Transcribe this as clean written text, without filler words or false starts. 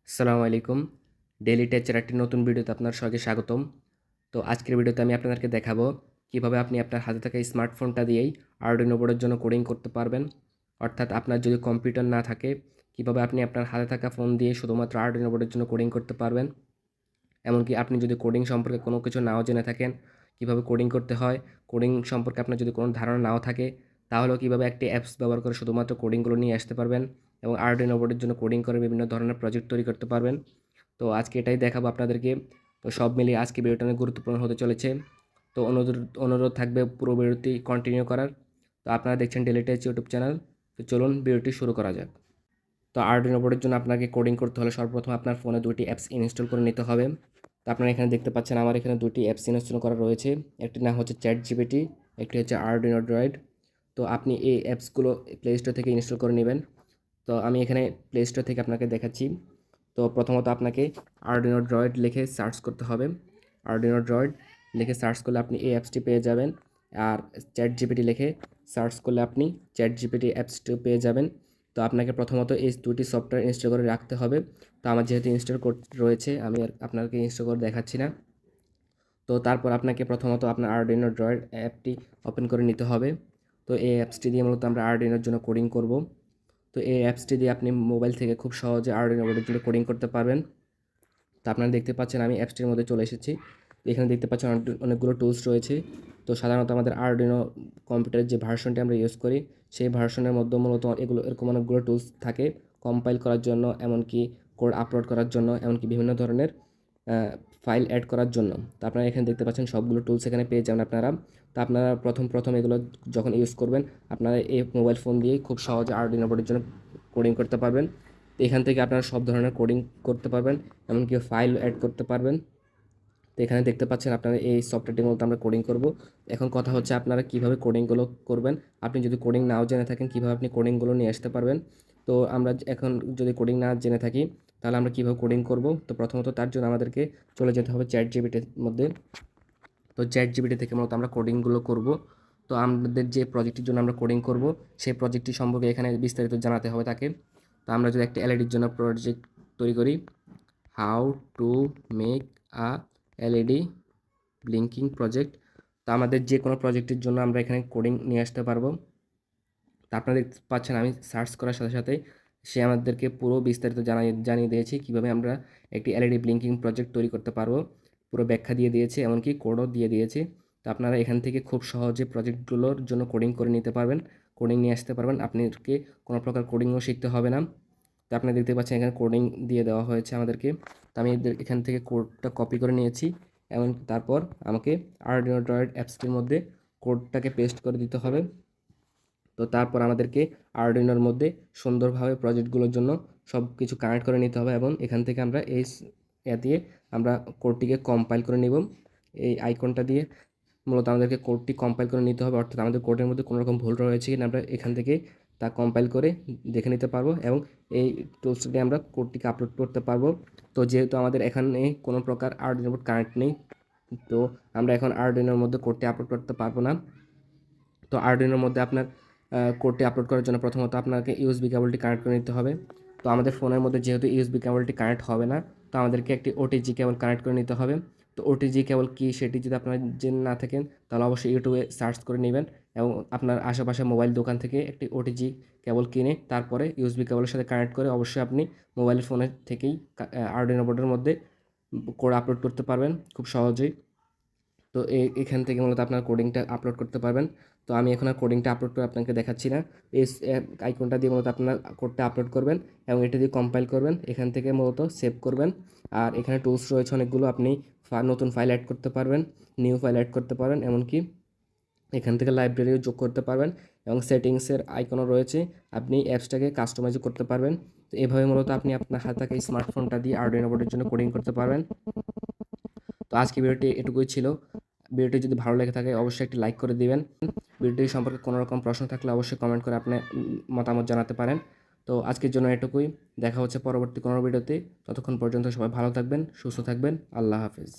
আসসালামু আলাইকুম। ডেইলি টেচার একটি নতুন ভিডিওতে আপনার সবাইকে স্বাগতম। তো আজকের ভিডিওতে আমি আপনাদেরকে দেখাবো কিভাবে আপনি আপনার হাতে থাকা স্মার্টফোনটা দিয়েই আরডুইনো বোর্ডের জন্য কোডিং করতে পারবেন। অর্থাৎ আপনার যদি কম্পিউটার না থাকে, কিভাবে আপনি আপনার হাতে থাকা ফোন দিয়ে শুধুমাত্র আরডুইনো বোর্ডের জন্য কোডিং করতে পারবেন। এমনকি আপনি যদি কোডিং সম্পর্কে কোনো কিছু নাও জেনে থাকেন, কিভাবে কোডিং করতে হয়, কোডিং সম্পর্কে আপনার যদি কোনো ধারণা নাও থাকে, তাহলেও কিভাবে একটি অ্যাপস ব্যবহার করে শুধুমাত্র কোডিংগুলো নিয়ে আসতে পারবেন এবং আরডুইনো বোর্ডের জন্য কোডিং করে বিভিন্ন ধরনের প্রজেক্ট তৈরি করতে পারবেন। তো আজকে এটাই দেখাবো আপনাদেরকে। তো সব মিলিয়ে আজকে ভিডিওটা অনেক গুরুত্বপূর্ণ হতে চলেছে। তো অনুরোধ থাকবে পুরো ভিডিওটি কন্টিনিউ করার। তো আপনারা দেখছেন ডেইলি টেচ ইউটিউব চ্যানেল। তো চলুন ভিডিওটি শুরু করা যাক। তো আরডুইনো বোর্ডের জন্য আপনাকে কোডিং করতে হলে সর্বপ্রথম আপনার ফোনে দুটি অ্যাপস ইনস্টল করে নিতে হবে। তো আপনারা এখানে দেখতে পাচ্ছেন আমার এখানে দুটি অ্যাপস ইনস্টল করা রয়েছে। একটির নাম হচ্ছে চ্যাট জিপিটি, একটি হচ্ছে আরডুইনো ড্রয়েড। তো আপনি এই অ্যাপসগুলো প্লে স্টোর থেকে ইনস্টল করে নেবেন। তো আমি এখানে প্লে স্টোর থেকে আপনাকে দেখাচ্ছি। তো প্রথমত আপনাকে আরডুইনো ড্রয়েড লিখে সার্চ করতে হবে। আরডুইনো ড্রয়েড লিখে সার্চ করলে আপনি এই অ্যাপসটি পেয়ে যাবেন। আর চ্যাট জিপিটি লিখে সার্চ করলে আপনি চ্যাট জিপিটি অ্যাপসটিও পেয়ে যাবেন। তো আপনাকে প্রথমত এই দুটি সফটওয়্যার ইনস্টল করে রাখতে হবে। তো আমার যেহেতু ইনস্টল রয়েছে, আমি আর আপনাকে ইনস্টল করে দেখাচ্ছি না। তো তারপর আপনাকে প্রথমত আপনার আরডুইনো ড্রয়েড অ্যাপটি ওপেন করে নিতে হবে। তো এই অ্যাপসটি দিয়ে মূলত আমরা আরডুইনোর জন্য কোডিং করব। তো এই অ্যাপসটি দিয়ে আপনি মোবাইল থেকে খুব সহজে আরডুইনো বোর্ডের জন্য কোডিং করতে পারবেন। তো আপনারা দেখতে পাচ্ছেন আমি অ্যাপসটির মধ্যে চলে এসেছি। এখানে দেখতে পাচ্ছেন অনেকগুলো টুলস রয়েছে। তো সাধারণত আমাদের আরডুইনো কম্পিউটারের যে ভার্সনটি আমরা ইউজ করি, সেই ভার্সনের মধ্যে মূলত এগুলো এরকম অনেকগুলো টুলস থাকে কম্পাইল করার জন্য, এমনকি কোড আপলোড করার জন্য, এমনকি বিভিন্ন ধরনের ফাইল অ্যাড করার জন্য। তো আপনারা এখানে দেখতে পাচ্ছেন সবগুলো টুলস এখানে পেয়ে যাবেন আপনারা। তো আপনারা প্রথম এগুলো যখন ইউজ করবেন, আপনারা এই মোবাইল ফোন দিয়েই খুব সহজে আরডুইনো বোর্ডের জন্য কোডিং করতে পারবেন। তো এখান থেকে আপনারা সব ধরনের কোডিং করতে পারবেন, এমনকি ফাইল অ্যাড করতে পারবেন। তো এখানে দেখতে পাচ্ছেন আপনারা এই সফটওয়্যারটির মধ্যে আমরা কোডিং করব। এখন কথা হচ্ছে আপনারা কিভাবে কোডিংগুলো করবেন। আপনি যদি কোডিং নাও জেনে থাকেন, কিভাবে আপনি কোডিংগুলো নিয়ে আসতে পারবেন। তো আমরা এখন যদি কোডিং না জেনে থাকি, তাহলে আমরা কিভাবে কোডিং করব। তো প্রথমত তার জন্য আমাদেরকে চলে যেতে হবে চ্যাট জিপিটির মধ্যে। তো চ্যাট জিপিটি থেকে মূলত আমরা কোডিংগুলো করব। তো আমাদের যে প্রজেক্টের জন্য আমরা কোডিং করব, সেই প্রজেক্টটি সম্পর্কে এখানে বিস্তারিত জানাতে হবে তাকে। তো আমরা যদি একটা এলইডির জন্য প্রজেক্ট তৈরি করি, how to make a LED blinking project. তো আমাদের যে কোনো প্রজেক্টের জন্য আমরা এখানে কোডিং নিয়ে আসতে পারবো। তো আপনারা দেখতে পাচ্ছেন আমি সার্চ করার সাথে সাথে সে আমাদেরকে পুরো বিস্তারিত জানিয়ে দিয়েছি কীভাবে আমরা একটি এলইডি ব্লিঙ্কিং প্রজেক্ট তৈরি করতে পারবো। পুরো ব্যাখ্যা দিয়ে দিয়েছে, এমনকি কোডও দিয়ে দিয়েছে। তো আপনারা এখান থেকে খুব সহজে প্রজেক্টগুলোর জন্য কোডিং করে নিতে পারবেন, কোডিং নিয়ে আসতে পারবেন। আপনাকে কোনো প্রকার কোডিংও শিখতে হবে না। তো আপনি দেখতে পাচ্ছেন এখানে কোডিং দিয়ে দেওয়া হয়েছে আমাদেরকে। তো আমি এখান থেকে কোডটা কপি করে নিয়েছি এবং তারপর আমাকে আরডুইনো ড্রয়েড অ্যাপসটির মধ্যে কোডটাকে পেস্ট করে দিতে হবে। তো তারপর আমাদেরকে আরডুইনোর মধ্যে সুন্দরভাবে প্রজেক্টগুলোর জন্য সব কিছু কানেক্ট করে নিতে হবে এবং এখান থেকে আমরা দিয়ে আমরা কোডটিকে কম্পাইল করে নিব। এই আইকনটা দিয়ে মূলত আমাদেরকে কোডটি কম্পাইল করে নিতে হবে, অর্থাৎ আমাদের কোডের মধ্যে কোনো রকম ভুল রয়েছে কিনা আমরা এখান থেকে তা কম্পাইল করে দেখে নিতে পারবো এবং এই টুলসটি দিয়ে আমরা কোডটিকে আপলোড করতে পারবো। তো যেহেতু আমাদের এখানে কোনো প্রকার আরডুইনো বোর্ড কানেক্ট নেই, তো আমরা এখন আরডুইনোর মধ্যে কোডটি আপলোড করতে পারবো না। তো আরডুইনোর মধ্যে আপনার কোডটি আপলোড করার জন্য প্রথমত আপনাকে ইউএসবি কেবলটি কানেক্ট করে নিতে হবে। তো আমাদের ফোনের মধ্যে যেহেতু ইউএসবি কেবলটি কানেক্ট হবে না, তো আমাদেরকে একটি ওটিজি কেবল কানেক্ট করে নিতে হবে। তো ওটিজি কেবল কী সেটি যদি আপনারা জেনে না থাকেন, তাহলে অবশ্যই ইউটিউবে সার্চ করে নেবেন এবং আপনার আশেপাশে মোবাইল দোকান থেকে একটি ওটিজি কেবল কিনে তারপরে ইউএসবি কেবলের সাথে কানেক্ট করে অবশ্যই আপনি মোবাইল ফোনের থেকেই আরডুইনো বোর্ডের মধ্যে কোড আপলোড করতে পারবেন খুব সহজেই। তো এখান থেকে মূলত আপনার কোডিংটা আপলোড করতে পারবেন। তো আমি এখন আর কোডিংটা আপলোড করে আপনাকে দেখাচ্ছি না। এই আইকনটা দিয়ে মূলত আপনার কোডটা আপলোড করবেন এবং এটা দিয়ে কম্পাইল করবেন, এখান থেকে মূলত সেভ করবেন। আর এখানে টুলস রয়েছে অনেকগুলো, আপনি নতুন ফাইল অ্যাড করতে পারবেন, নিউ ফাইল অ্যাড করতে পারবেন, এমনকি এখান থেকে লাইব্রেরিও যোগ করতে পারবেন এবং সেটিংসের আইকনও রয়েছে, আপনি অ্যাপসটাকে কাস্টমাইজ করতে পারবেন। তো এভাবে মূলত আপনি আপনার হাতে থাকা স্মার্টফোনটা দিয়ে আরডুইনো বোর্ডের জন্য কোডিং করতে পারবেন। তো আজকে ভিডিওটি এটুকুই ছিল। ভিডিওটি যদি ভালো লেগে থাকে অবশ্যই একটি লাইক করে দিবেন। ভিডিওটি সম্পর্কে কোনো রকম প্রশ্ন থাকলে অবশ্যই কমেন্ট করে আপনার মতামত জানাতে পারেন। তো আজকের জন্য এটুকুই। দেখা হচ্ছে পরবর্তী কোনো ভিডিওতে। ততক্ষণ পর্যন্ত সবাই ভালো থাকবেন, সুস্থ থাকবেন। আল্লাহ হাফেজ।